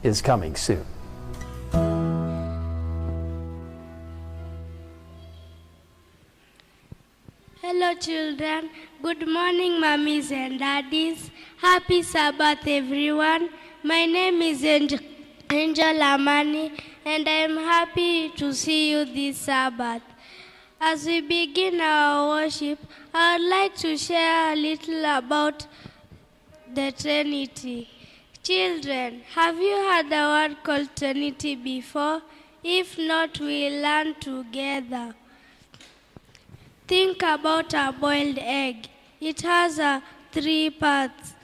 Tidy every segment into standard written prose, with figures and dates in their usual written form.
is coming soon. Hello children, good morning mummies and daddies. Happy Sabbath everyone. My name is Angel Amani and I am happy to see you this Sabbath. As we begin our worship, I would like to share a little about the Trinity. Children, have you heard the word called Trinity before? If not, we'll learn together. Think about a boiled egg. It has three parts: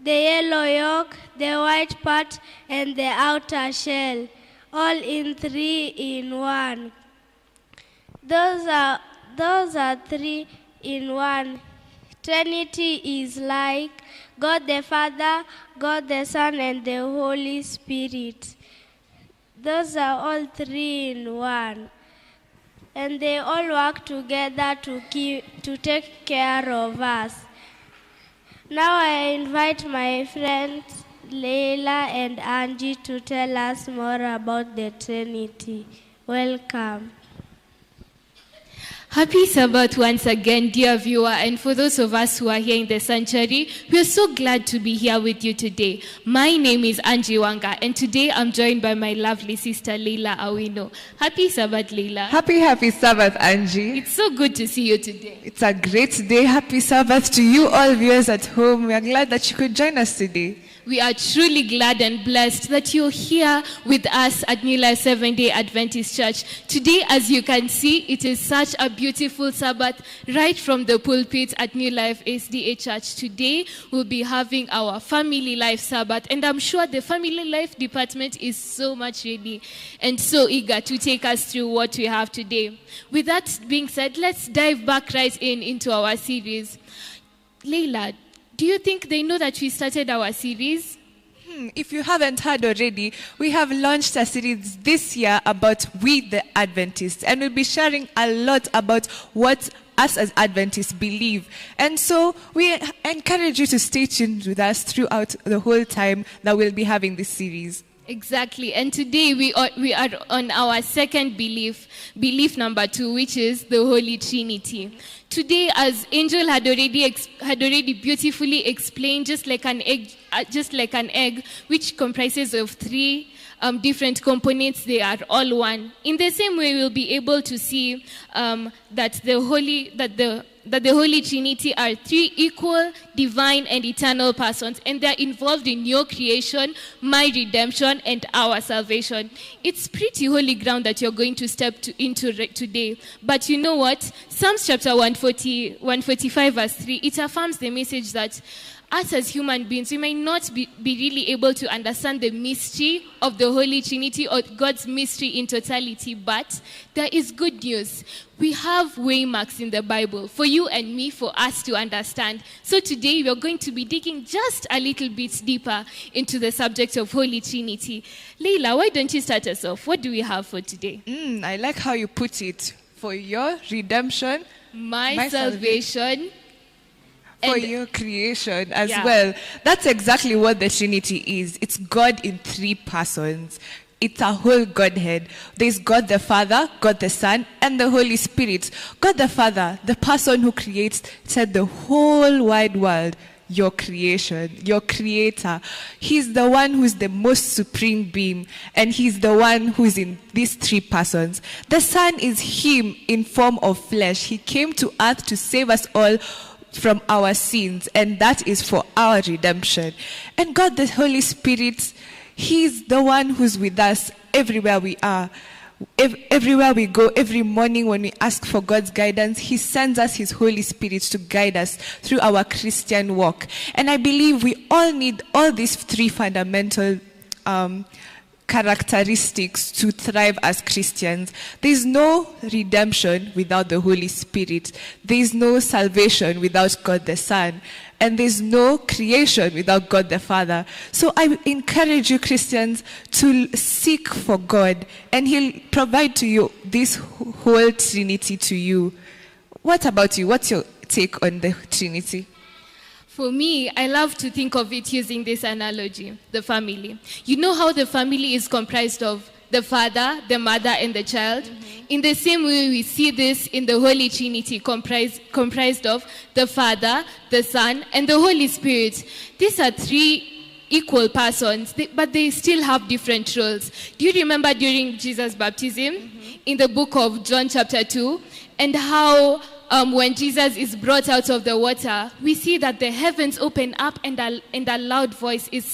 the yellow yolk, the white part, and the outer shell, all in 3 in 1. Those are 3 in 1. Trinity is like God the Father, God the Son, and the Holy Spirit. Those are all 3 in 1. And they all work together to take care of us. Now I invite my friends Leila and Angie to tell us more about the Trinity. Welcome. Happy Sabbath once again, dear viewer, and for those of us who are here in the sanctuary, we are so glad to be here with you today. My name is Angie Wanga, and today I'm joined by my lovely sister Leila Awino. Happy Sabbath, Leila. Happy Sabbath, Angie. It's so good to see you today. It's a great day. Happy Sabbath to you all viewers at home. We are glad that you could join us today. We are truly glad and blessed that you're here with us at New Life Seventh-day Adventist Church. Today, as you can see, it is such a beautiful Sabbath right from the pulpit at New Life SDA Church. Today, we'll be having our Family Life Sabbath, and I'm sure the Family Life Department is so much ready and so eager to take us through what we have today. With that being said, let's dive back right into our series. Leila, do you think they know that we started our series? If you haven't heard already, we have launched a series this year about We the Adventists, and we'll be sharing a lot about what us as Adventists believe. And so we encourage you to stay tuned with us throughout the whole time that we'll be having this series. Exactly. And today we are on our second belief number 2, which is the Holy Trinity. Today, as Angel had already beautifully explained, just like an egg, which comprises of 3 different components, they are all one. In the same way, we'll be able to see that the Holy Trinity are 3 equal, divine, and eternal persons, and they're involved in your creation, my redemption, and our salvation. It's pretty holy ground that you're going to step into today. But you know what? Psalms chapter 145 verse 3, it affirms the message that us as human beings, we may not be really able to understand the mystery of the Holy Trinity or God's mystery in totality, but there is good news. We have waymarks in the Bible for you and me, for us to understand. So today we are going to be digging just a little bit deeper into the subject of Holy Trinity. Leila, why don't you start us off? What do we have for today? I like how you put it. For your redemption, my salvation, for your creation as well. That's exactly what the Trinity is. It's God in 3 persons. It's a whole Godhead. There's God the Father, God the Son, and the Holy Spirit. God the Father, the person who said the whole wide world, your creation, your creator. He's the one who's the most supreme being, and he's the one who's in these 3 persons. The Son is him in form of flesh. He came to earth to save us all from our sins, and that is for our redemption. And God the Holy Spirit, he's the one who's with us everywhere we are. Everywhere we go, every morning when we ask for God's guidance, he sends us his Holy Spirit to guide us through our Christian walk. And I believe we all need all these 3 fundamental characteristics to thrive as Christians. There's no redemption without the Holy Spirit. There's no salvation without God the Son. And there's no creation without God the Father. So I encourage you, Christians, to seek for God, and he'll provide to you this whole Trinity to you. What about you? What's your take on the Trinity? For me, I love to think of it using this analogy, the family. You know how the family is comprised of the father, the mother, and the child? In the same way, we see this in the Holy Trinity, comprised of the Father, the Son, and the Holy Spirit. These are three equal persons, but they still have different roles. Do you remember during Jesus' baptism, in the book of John chapter 2, and how when Jesus is brought out of the water, we see that the heavens open up and a loud voice is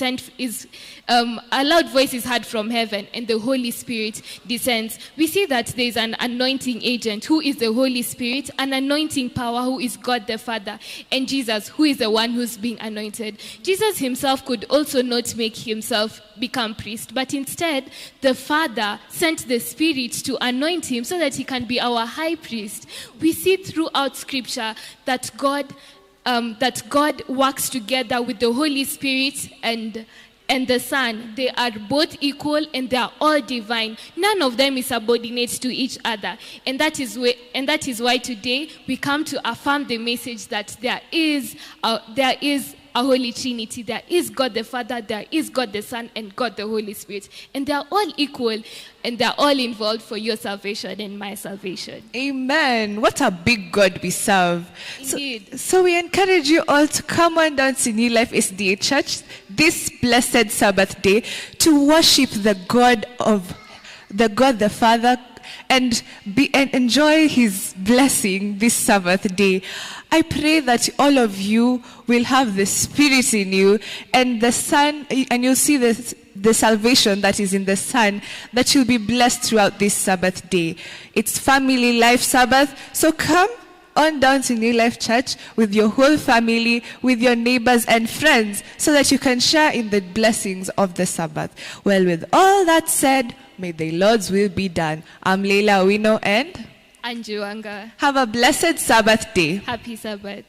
heard from heaven, and the Holy Spirit descends. We see that there is an anointing agent who is the Holy Spirit, an anointing power who is God the Father, and Jesus who is the one who's being anointed. Jesus himself could also not make himself become priest, but instead the Father sent the Spirit to anoint him so that he can be our high priest. We see throughout Scripture that God works together with the Holy Spirit and the Son. They are both equal and they are all divine. None of them is subordinate to each other. And that is why today we come to affirm the message that there is a Holy Trinity. There is God the Father, there is God the Son, and God the Holy Spirit. And they are all equal, and they are all involved for your salvation and my salvation. Amen. What a big God we serve. Indeed. So we encourage you all to come on down to New Life SDA Church this blessed Sabbath day to worship the God the Father and enjoy his blessing this Sabbath day. I pray that all of you will have the Spirit in you and the Son, and you'll see the salvation that is in the Son, that you'll be blessed throughout this Sabbath day. It's Family Life Sabbath, so come on down to New Life Church with your whole family, with your neighbors and friends, so that you can share in the blessings of the Sabbath. Well, with all that said, may the Lord's will be done. I'm Leila Owino and Anju Anga. Have a blessed Sabbath day. Happy Sabbath.